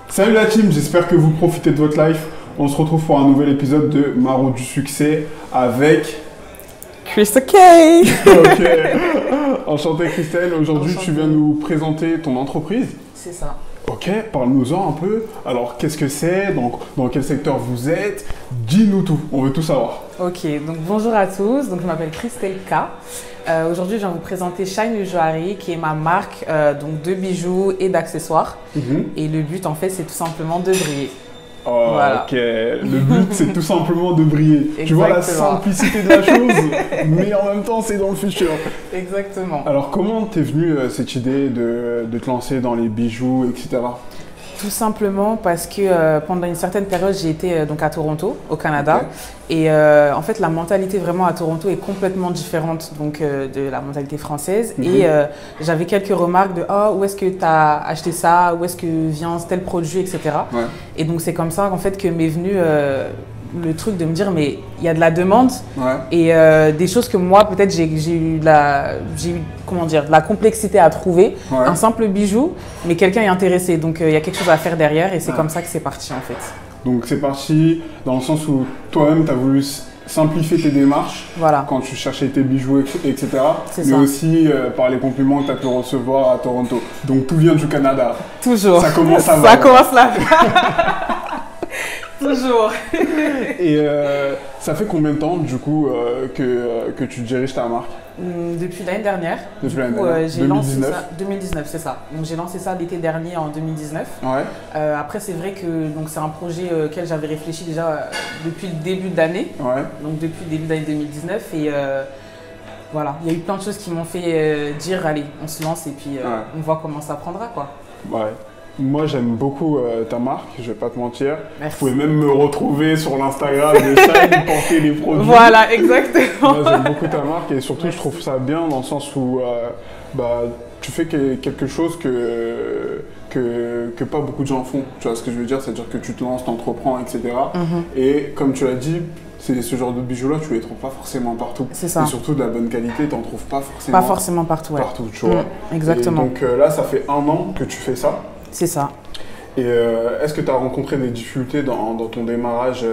Salut la team, j'espère que vous profitez de votre life. On se retrouve pour un nouvel épisode de Maro du succès avec Krista K. Ok. Enchanté Christelle, aujourd'hui tu viens nous présenter ton entreprise. C'est ça. Ok, parle-nous-en un peu. Alors qu'est-ce que c'est, dans quel secteur vous êtes? Dis-nous tout, on veut tout savoir. Ok, donc bonjour à tous, donc je m'appelle Christelle K. Aujourd'hui je viens vous présenter Shine Joaillerie qui est ma marque donc de bijoux et d'accessoires. Et le but en fait c'est tout simplement de briller. Oh, Voilà. Ok, le but c'est tout simplement de briller. Tu vois la Exactement. simplicité de la chose, mais en même temps c'est dans le futur. Exactement. Alors comment t'es venue cette idée de te lancer dans les bijoux, etc. Tout simplement parce que pendant une certaine période, j'ai été donc à Toronto, au Canada. Ok. Et en fait, la mentalité vraiment à Toronto est complètement différente donc, de la mentalité française. Et j'avais quelques remarques de « Oh, où est-ce que tu as acheté ça? Où est-ce que vient tel produit? » etc. Ouais. Et donc, c'est comme ça en fait, que m'est venu le truc de me dire « Mais il y a de la demande Ouais. et des choses que moi, peut-être, j'ai eu de la complexité à trouver. Ouais. Un simple bijou, mais quelqu'un est intéressé. Donc, il y a quelque chose à faire derrière et c'est comme ça que c'est parti en fait. Donc c'est parti dans le sens où toi-même tu as voulu simplifier tes démarches Voilà. quand tu cherchais tes bijoux, etc. C'est Mais ça. aussi par les compliments que tu as pu recevoir à Toronto. Donc tout vient du Canada. Toujours. Ça commence à Ça commence là. Toujours. Et ça fait combien de temps du coup que tu diriges ta marque? Depuis l'année dernière. Depuis Du l'année coup, dernière. j'ai lancé 2019. ça. 2019, c'est ça. Donc j'ai lancé ça l'été dernier en 2019. Ouais. Après, c'est vrai que c'est un projet auquel j'avais réfléchi déjà depuis le début de l'année. Ouais. Donc depuis le début d'année 2019. Et voilà, il y a eu plein de choses qui m'ont fait dire allez, on se lance et puis on voit comment ça prendra quoi. Ouais. Moi j'aime beaucoup ta marque, je vais pas te mentir. Merci. Vous pouvez même me retrouver sur l'Instagram de Shine, porter les produits. Voilà, exactement. Moi j'aime beaucoup ta marque et surtout Merci. je trouve ça bien dans le sens où tu fais quelque chose que pas beaucoup de gens font. Tu vois ce que je veux dire? C'est-à-dire que tu te lances, t'entreprends, etc. Et comme tu l'as dit, ce genre de bijoux-là, tu les trouves pas forcément partout. C'est ça. Et surtout de la bonne qualité, t'en trouves pas forcément, Pas forcément partout, ouais. partout, tu vois. Exactement. Et donc là, ça fait 1 an que tu fais ça. C'est ça. Et est-ce que tu as rencontré des difficultés dans ton démarrage,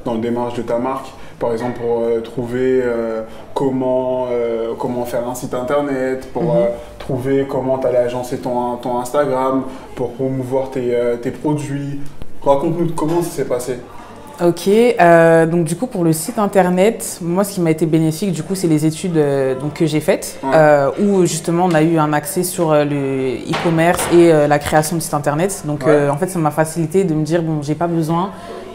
dans le démarrage de ta marque? Par exemple, pour trouver comment faire un site internet, pour trouver comment tu allais agencer ton Instagram, pour promouvoir tes produits. Raconte-nous comment ça s'est passé. Ok, donc du coup pour le site internet, moi ce qui m'a été bénéfique du coup c'est les études donc, que j'ai faites où justement on a eu un accès sur le e-commerce et la création de site internet. Donc en fait ça m'a facilité de me dire bon j'ai pas besoin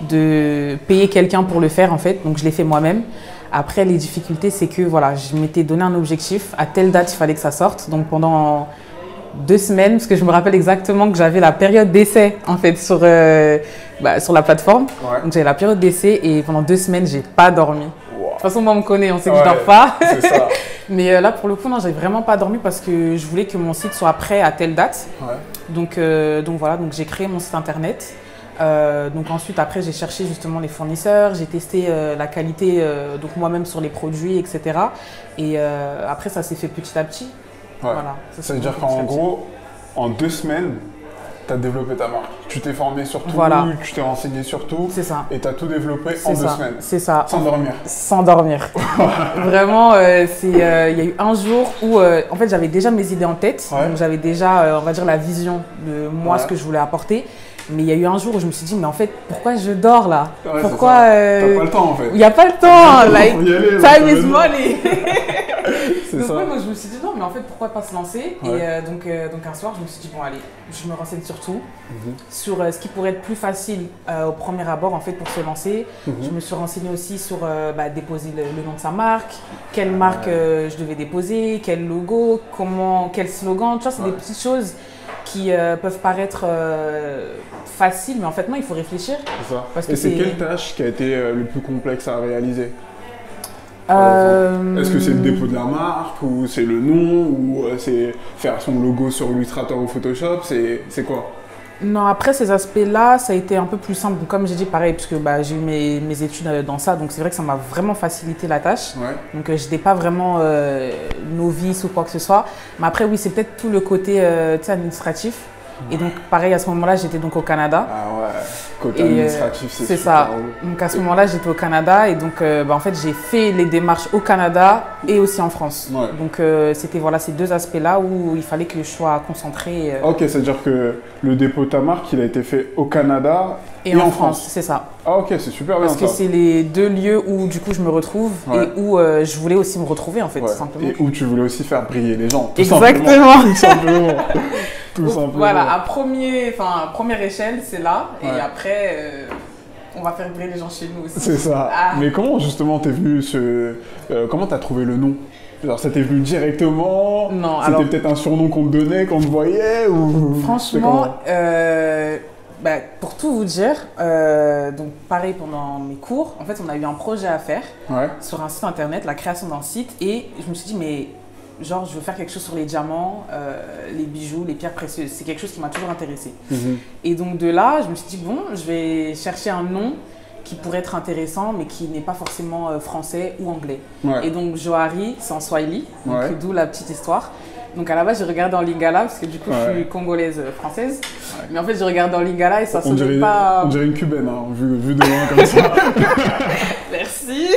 de payer quelqu'un pour le faire en fait, donc je l'ai fait moi-même. Après les difficultés c'est que voilà je m'étais donné un objectif, à telle date il fallait que ça sorte, donc pendant 2 semaines, parce que je me rappelle exactement que j'avais la période d'essai en fait sur la plateforme. Ouais. Donc j'avais la période d'essai et pendant 2 semaines, j'ai pas dormi. Wow. De toute façon, moi on me connaît, on sait que je dors pas. C'est ça. Mais là pour le coup, non, j'avais vraiment pas dormi parce que je voulais que mon site soit prêt à telle date. Ouais. Donc voilà, donc j'ai créé mon site internet. Donc ensuite après j'ai cherché justement les fournisseurs, j'ai testé la qualité donc moi-même sur les produits, etc. Et après ça s'est fait petit à petit. Ouais. Voilà, Ça veut dire qu'en gros, en 2 semaines, tu as développé ta marque. Tu t'es formé sur tout, Voilà. tu t'es renseigné sur tout. C'est ça. Et tu as tout développé en C'est 2 ça. semaines. C'est ça. Sans dormir. Sans dormir. Vraiment, il y a eu un jour où en fait j'avais déjà mes idées en tête, donc j'avais déjà on va dire la vision de moi ce que je voulais apporter. Mais il y a eu un jour où je me suis dit mais en fait pourquoi je dors là? Ouais, Pourquoi t'as pas le temps en fait. Il n'y a pas le temps. Like, Faut y aller, time là, is money. C'est Donc ça. ouais, moi je me suis dit non mais en fait pourquoi pas se lancer Ouais. et donc un soir je me suis dit bon allez je me renseigne sur tout sur ce qui pourrait être plus facile au premier abord en fait pour se lancer. Je me suis renseignée aussi sur déposer le nom de sa marque, quelle marque je devais déposer, quel logo, quel slogan, tu vois c'est des petites choses qui peuvent paraître faciles mais en fait non il faut réfléchir. C'est ça. Parce que Et c'est c'est- quelle tâche qui a été le plus complexe à réaliser? Est-ce que c'est le dépôt de la marque ou c'est le nom ou c'est faire son logo sur Illustrator ou Photoshop? C'est quoi? Non, après ces aspects-là, ça a été un peu plus simple. Donc, comme j'ai dit, pareil, puisque j'ai eu mes études dans ça, donc c'est vrai que ça m'a vraiment facilité la tâche. Ouais. Donc, je n'étais pas vraiment novice ou quoi que ce soit. Mais après, oui, c'est peut-être tout le côté administratif. Et donc, pareil, à ce moment-là, j'étais donc au Canada. Ah ouais, côté administratif, c'est ça. Donc, à ce moment-là, j'étais au Canada et donc, en fait, j'ai fait les démarches au Canada et aussi en France. Ouais. Donc, c'était voilà, ces deux aspects-là où il fallait que je sois concentrée. Ok, c'est-à-dire que le dépôt de ta marque, il a été fait au Canada et en France. C'est ça. Ah ok, c'est super bien. Parce que c'est les deux lieux où du coup je me retrouve et où je voulais aussi me retrouver en fait, tout simplement. Et où tu voulais aussi faire briller les gens. Exactement. Tout simplement. Tout simplement. Voilà, à première échelle, c'est là. Et après, on va faire briller les gens chez nous aussi. C'est ça. Ah. Mais comment justement t'es venu comment t'as trouvé le nom? Alors, ça t'est venu directement? Non, c'était peut-être un surnom qu'on te donnait, qu'on te voyait ou... Franchement, pour tout vous dire, donc pareil pendant mes cours, en fait on a eu un projet à faire sur un site internet, la création d'un site, et je me suis dit mais genre je veux faire quelque chose sur les diamants, les bijoux, les pierres précieuses, c'est quelque chose qui m'a toujours intéressée. Et donc de là je me suis dit bon, je vais chercher un nom qui pourrait être intéressant mais qui n'est pas forcément français ou anglais. Et donc Johari c'est en Swahili, d'où la petite histoire. Donc à la base, j'ai regardé en lingala parce que du coup, je suis congolaise française. Mais en fait, j'ai regardé en lingala et ça sonnait pas... On dirait une cubaine, hein, vu de loin comme ça. Merci.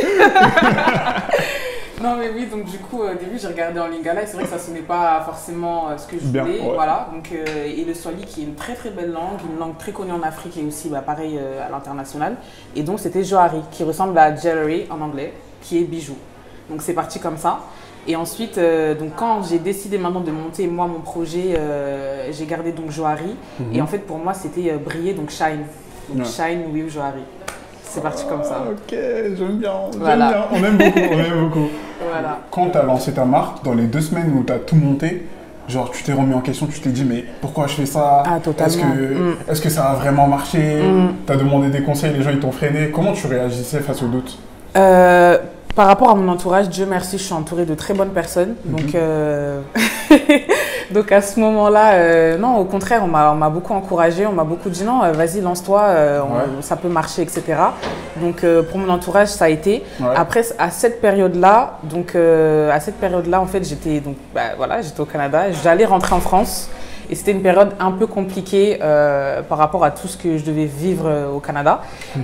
Non mais oui, donc du coup, au début, j'ai regardé en lingala et c'est vrai que ça sonnait pas forcément ce que je voulais. Voilà. Donc, et le Swahili qui est une très très belle langue, une langue très connue en Afrique et aussi pareil à l'international. Et donc, c'était Johari qui ressemble à jewelry en anglais, qui est bijou. Donc c'est parti comme ça. Et ensuite, donc quand j'ai décidé maintenant de monter moi mon projet, j'ai gardé donc Johari. Et en fait pour moi c'était briller, donc shine. Donc shine with Johari. C'est parti comme ça. Ok, j'aime bien, voilà. On aime beaucoup. Voilà. Quand tu as lancé ta marque, dans les 2 semaines où tu as tout monté, genre tu t'es remis en question, tu t'es dit mais pourquoi je fais ça? Ah totalement. Est-ce que ça a vraiment marché? Tu as demandé des conseils, les gens ils t'ont freiné. Comment tu réagissais face aux doutes? Par rapport à mon entourage, Dieu merci, je suis entourée de très bonnes personnes. Donc, donc à ce moment-là, non, au contraire, on m'a beaucoup encouragée, on m'a beaucoup dit non, vas-y, lance-toi, ça peut marcher, etc. Donc pour mon entourage, ça a été. Après, à cette période-là, en fait, j'étais j'étais au Canada, j'allais rentrer en France. Et c'était une période un peu compliquée par rapport à tout ce que je devais vivre au Canada.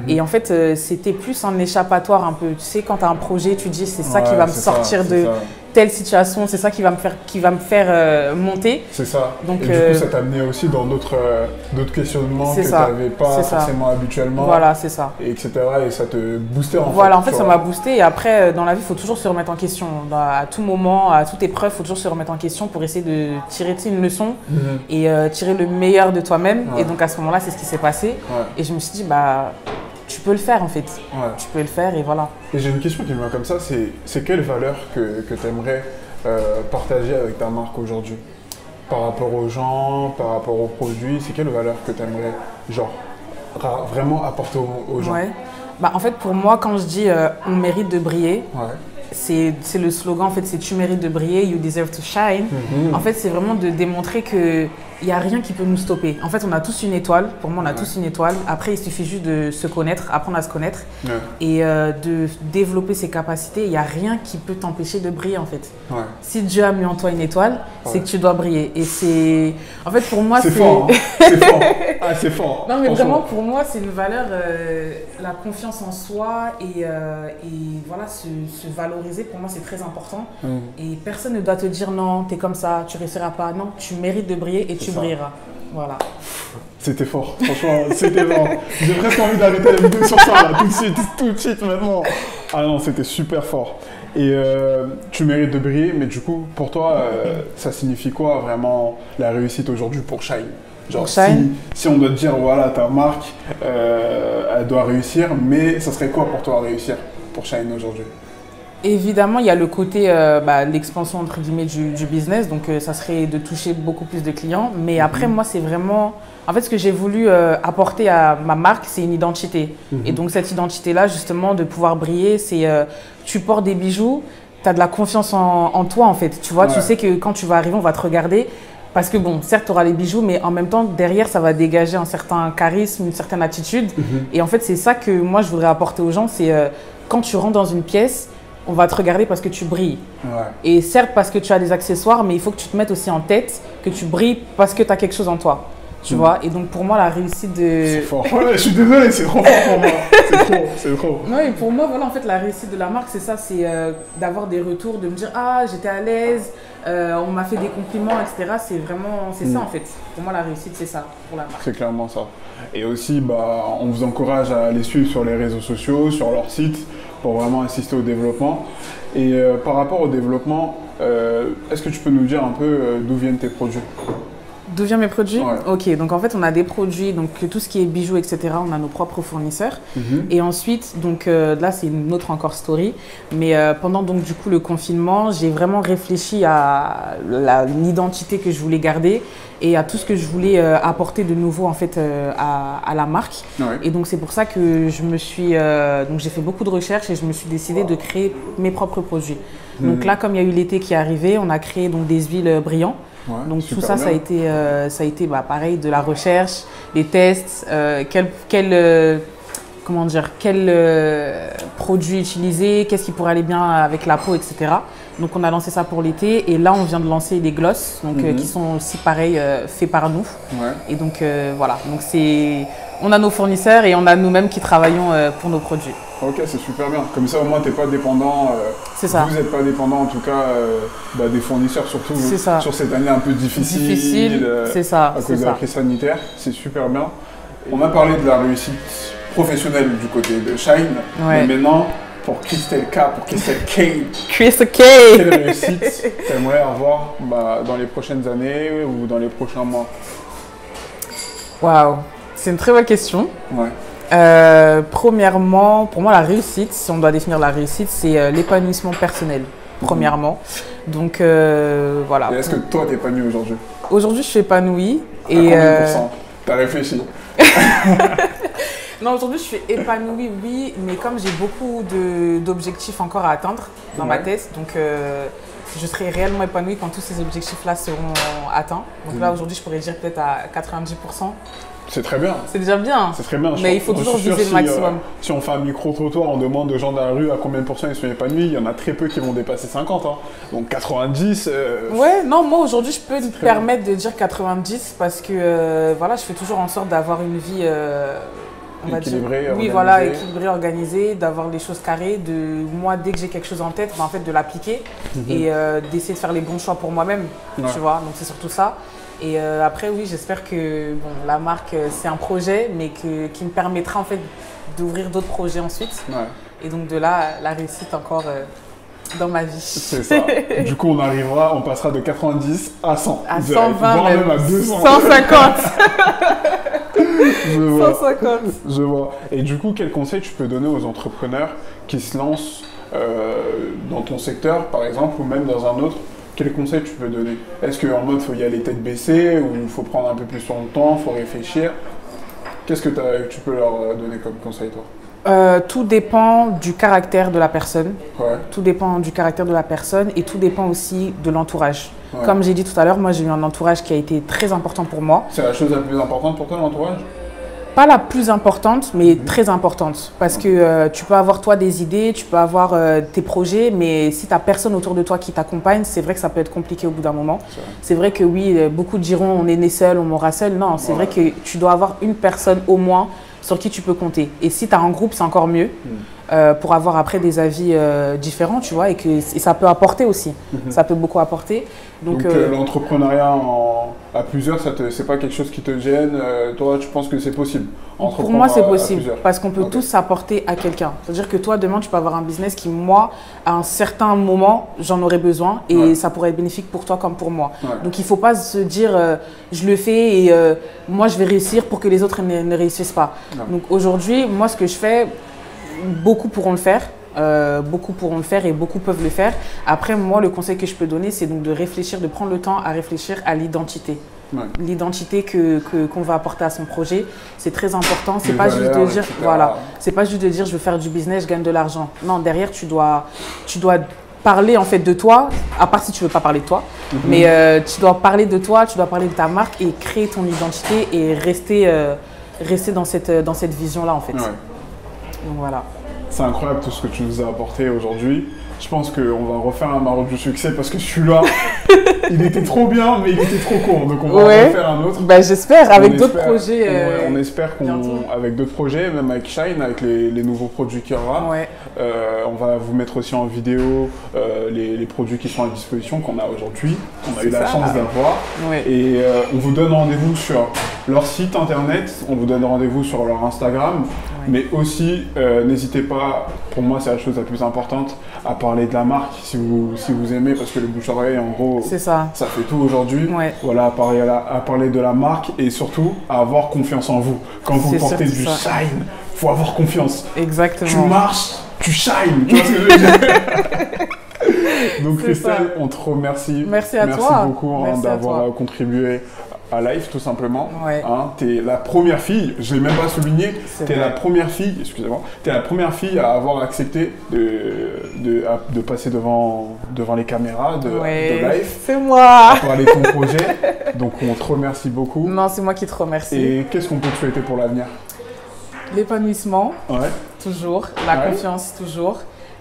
Et en fait, c'était plus un échappatoire un peu. Tu sais, quand tu as un projet, tu dis c'est ça qui va me sortir de telle situation, c'est ça qui va me faire monter. C'est ça. Donc, et du coup, ça t'a amené aussi dans d'autres questionnements que tu n'avais pas forcément habituellement. Voilà, c'est ça. Et etc. Et ça te boostait en fait. Voilà, en fait, ça m'a boosté. Et après, dans la vie, il faut toujours se remettre en question. À tout moment, à toute épreuve, il faut toujours se remettre en question pour essayer de tirer une leçon et tirer le meilleur de toi-même. Et donc, à ce moment-là, c'est ce qui s'est passé. Et je me suis dit, tu peux le faire en fait. Tu peux le faire et voilà. Et j'ai une question qui me vient comme ça, c'est quelle valeur que tu aimerais partager avec ta marque aujourd'hui? Par rapport aux gens, par rapport aux produits, c'est quelle valeur que tu aimerais vraiment apporter aux gens? En fait pour moi quand je dis on mérite de briller, c'est le slogan en fait, c'est tu mérites de briller, you deserve to shine. En fait c'est vraiment de démontrer que il n'y a rien qui peut nous stopper. En fait, on a tous une étoile. Pour moi, on a tous une étoile. Après, il suffit juste de se connaître, apprendre à se connaître et de développer ses capacités. Il n'y a rien qui peut t'empêcher de briller, en fait. Si Dieu a mis en toi une étoile, c'est que tu dois briller. Et c'est... En fait, pour moi, c'est... fort, hein. C'est fort. Ah, c'est fort. Non, mais vraiment, pour moi, c'est une valeur, la confiance en soi et voilà, se valoriser, pour moi, c'est très important. Et personne ne doit te dire non, t'es comme ça, tu réussiras pas. Non, tu mérites de briller et tu brilleras. Voilà. C'était fort, franchement, c'était fort. J'ai presque envie d'arrêter la vidéo sur ça, là, tout de suite, maintenant. Ah non, c'était super fort. Et tu mérites de briller, mais du coup, pour toi, ça signifie quoi vraiment la réussite aujourd'hui pour Shine? Genre, si on doit te dire, voilà, ta marque, elle doit réussir, mais ça serait quoi pour toi réussir pour Shine aujourd'hui? Évidemment, il y a le côté, l'expansion entre guillemets du business, donc ça serait de toucher beaucoup plus de clients. Mais après, moi, c'est vraiment... En fait, ce que j'ai voulu apporter à ma marque, c'est une identité. Et donc, cette identité-là, justement, de pouvoir briller, c'est tu portes des bijoux, tu as de la confiance en toi, en fait. Tu vois, tu sais que quand tu vas arriver, on va te regarder. Parce que bon, certes, tu auras les bijoux, mais en même temps, derrière, ça va dégager un certain charisme, une certaine attitude. Et en fait, c'est ça que moi, je voudrais apporter aux gens, c'est quand tu rentres dans une pièce, on va te regarder parce que tu brilles. Et certes, parce que tu as des accessoires, mais il faut que tu te mettes aussi en tête que tu brilles parce que tu as quelque chose en toi. Tu vois, et donc pour moi, la réussite de... C'est fort. Ouais, je suis désolé, c'est trop fort pour moi. C'est trop. Non, et pour moi, voilà, en fait, la réussite de la marque, c'est ça, c'est d'avoir des retours, de me dire, ah, j'étais à l'aise, on m'a fait des compliments, etc. C'est vraiment, c'est ça, en fait. Pour moi, la réussite, c'est ça, pour la marque. C'est clairement ça. Et aussi, on vous encourage à les suivre sur les réseaux sociaux, sur leur site, pour vraiment assister au développement. Et par rapport au développement, est-ce que tu peux nous dire un peu d'où viennent tes produits? D'où viennent mes produits? Ouais. Ok, donc en fait, on a des produits, donc tout ce qui est bijoux, etc., on a nos propres fournisseurs. Et ensuite, donc là, c'est une autre encore story. Mais pendant donc du coup le confinement, j'ai vraiment réfléchi à l'identité que je voulais garder et à tout ce que je voulais apporter de nouveau en fait à la marque. Ouais. Et donc c'est pour ça que je me suis, donc j'ai fait beaucoup de recherches et je me suis décidée de créer mes propres produits. Donc là, comme il y a eu l'été qui est arrivé, on a créé donc des huiles brillants. Ouais, donc tout ça, ça a été pareil, de la recherche, des tests, comment dire, quel produit utiliser, qu'est-ce qui pourrait aller bien avec la peau, etc. Donc on a lancé ça pour l'été et là on vient de lancer les gloss, donc qui sont aussi pareil faits par nous. Ouais. Et donc voilà, donc on a nos fournisseurs et on a nous-mêmes qui travaillons pour nos produits. Ok, c'est super bien. Comme ça, au moins, tu n'es pas dépendant. C'est ça. Vous n'êtes pas dépendant, en tout cas, des fournisseurs, surtout sur cette année un peu difficile. C'est ça. À cause de la crise sanitaire. C'est super bien. On a parlé de la réussite professionnelle du côté de Shine. Ouais. Mais maintenant, pour Crystal K, pour Crystal K. Crystal K. Quelle réussite tu aimerais avoir dans les prochaines années ou dans les prochains mois? Waouh, c'est une très bonne question. Ouais. Premièrement, pour moi, la réussite, si on doit définir la réussite, c'est l'épanouissement personnel, premièrement. Donc, voilà. Et est-ce que toi, tu es épanoui aujourd'hui? Aujourd'hui, je suis épanouie. À combien pour cent? T'as réfléchi? Non, aujourd'hui, je suis épanouie, oui, mais comme j'ai beaucoup d'objectifs encore à atteindre dans ma tête, donc je serai réellement épanouie quand tous ces objectifs-là seront atteints. Donc là, aujourd'hui, je pourrais dire peut-être à 90%. C'est très bien. C'est déjà bien. C'est très bien. Mais il faut toujours viser le maximum. Si on fait un micro-trottoir, on demande aux gens dans la rue à combien de pourcents ils sont épanouis, il y en a très peu qui vont dépasser 50. Hein. Donc 90. Ouais, non, moi aujourd'hui, je peux me permettre de dire 90 parce que voilà, je fais toujours en sorte d'avoir une vie équilibrée, oui, voilà, équilibrée, organisée, d'avoir les choses carrées, de moi, dès que j'ai quelque chose en tête, en fait, de l'appliquer et d'essayer de faire les bons choix pour moi-même, tu vois. Donc c'est surtout ça. Et après, oui, j'espère que la marque, c'est un projet, mais qui me permettra en fait d'ouvrir d'autres projets ensuite. Ouais. Et donc de là, la réussite encore dans ma vie. C'est ça. Du coup, on passera de 90 à 100. À 120, voire même à 200. 150. Je vois. 150. Je vois. Et du coup, quel conseil tu peux donner aux entrepreneurs qui se lancent dans ton secteur, par exemple, ou même dans un autre? Quel conseil tu peux donner? Est-ce qu'en mode, il faut y aller tête baissée ou il faut prendre un peu plus son temps, il faut réfléchir? Qu'est-ce que tu peux leur donner comme conseil, toi? Tout dépend du caractère de la personne. Ouais. Tout dépend du caractère de la personne et tout dépend aussi de l'entourage. Ouais. Comme j'ai dit tout à l'heure, moi j'ai eu un entourage qui a été très important pour moi. C'est la chose la plus importante pour toi, l'entourage? Pas la plus importante, mais très importante. Parce que tu peux avoir toi des idées, tu peux avoir tes projets, mais si tu n'as personne autour de toi qui t'accompagne, c'est vrai que ça peut être compliqué au bout d'un moment. C'est vrai que oui, beaucoup diront on est né seul, on mourra seul. Non, c'est vrai que tu dois avoir une personne au moins sur qui tu peux compter. Et si tu as un groupe, c'est encore mieux. Pour avoir après des avis différents, tu vois, et ça peut apporter aussi. Ça peut beaucoup apporter. Donc l'entrepreneuriat à plusieurs, c'est pas quelque chose qui te gêne. Toi, tu penses que c'est possible? Pour moi, c'est possible parce qu'on peut tous s'apporter à quelqu'un. C'est-à-dire que toi, demain, tu peux avoir un business qui, moi, à un certain moment, j'en aurais besoin et ça pourrait être bénéfique pour toi comme pour moi. Donc, il ne faut pas se dire je le fais et moi, je vais réussir pour que les autres ne réussissent pas. Donc, aujourd'hui, moi, ce que je fais, beaucoup pourront le faire. Beaucoup pourront le faire et beaucoup peuvent le faire. Après, moi, le conseil que je peux donner, c'est donc de réfléchir, de prendre le temps à réfléchir à l'identité. L'identité qu'on va apporter à son projet, c'est très important. C'est pas juste de dire, voilà, c'est pas juste de dire je veux faire du business, je gagne de l'argent. Non, derrière, tu dois parler en fait de toi, à part si tu veux pas parler de toi, mais tu dois parler de toi, tu dois parler de ta marque et créer ton identité et rester dans cette vision-là en fait. Donc voilà. C'est incroyable tout ce que tu nous as apporté aujourd'hui. je pense qu'on va refaire un Maroc du succès parce que celui-là, il était trop bien, mais il était trop court. Donc on va en refaire un autre. Bah, j'espère, avec d'autres projets. On espère qu'avec d'autres projets, même avec Shine, avec les nouveaux produits qu'il y aura, on va vous mettre aussi en vidéo les produits qui sont à disposition, qu'on a aujourd'hui, qu'on a eu la chance d'avoir. Et on vous donne rendez-vous sur leur site internet, on vous donne rendez-vous sur leur Instagram. Mais aussi, n'hésitez pas, pour moi c'est la chose la plus importante, à parler de la marque si vous aimez, parce que le bouche-oreille, en gros, ça fait tout aujourd'hui. Voilà, à parler de la marque et surtout à avoir confiance en vous. Quand vous portez du shine, il faut avoir confiance. Exactement. Tu marches, tu shine, tu vois ce que je veux dire. Donc Christelle, on te remercie. Merci à toi. Merci beaucoup d'avoir contribué à Life, tout simplement. T'es la première fille, je l'ai même pas souligné, t'es la première fille, excusez-moi, t'es la première fille à avoir accepté de passer devant les caméras de Life. C'est moi. À parler de ton projet. Donc on te remercie beaucoup. Non, c'est moi qui te remercie. Et qu'est-ce qu'on peut te souhaiter pour l'avenir? L'épanouissement, toujours, la confiance, toujours.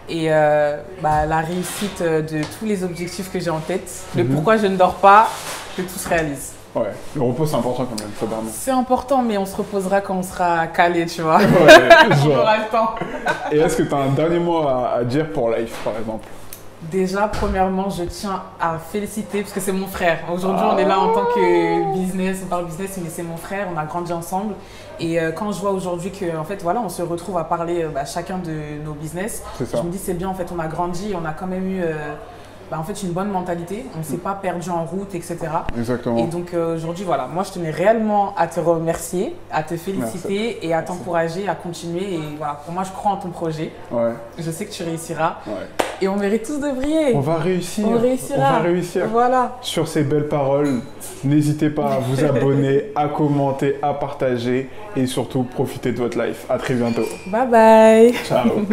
Et la réussite de tous les objectifs que j'ai en tête. Le pourquoi je ne dors pas, que tout se réalise. Ouais, le repos c'est important quand même, faut dormir. C'est important, mais on se reposera quand on sera calé, tu vois. On aura le temps. Et est-ce que tu as un dernier mot à dire pour Life, par exemple? Déjà, premièrement, je tiens à féliciter, parce que c'est mon frère. Aujourd'hui, on est là en tant que business, on parle business, mais c'est mon frère, on a grandi ensemble. Et quand je vois aujourd'hui qu'en fait, voilà, on se retrouve à parler chacun de nos business, je me dis c'est bien, en fait, on a grandi, on a quand même eu en fait, une bonne mentalité, on ne s'est pas perdu en route, etc. Exactement. Et donc aujourd'hui, voilà, moi je tenais réellement à te remercier, à te féliciter et à t'encourager à continuer. Et voilà, pour moi, je crois en ton projet. Je sais que tu réussiras. Et on mérite tous de briller. On va réussir. On réussira. On va réussir. Voilà. Sur ces belles paroles, n'hésitez pas à vous abonner, à commenter, à partager et surtout profitez de votre life. À très bientôt. Bye bye. Ciao.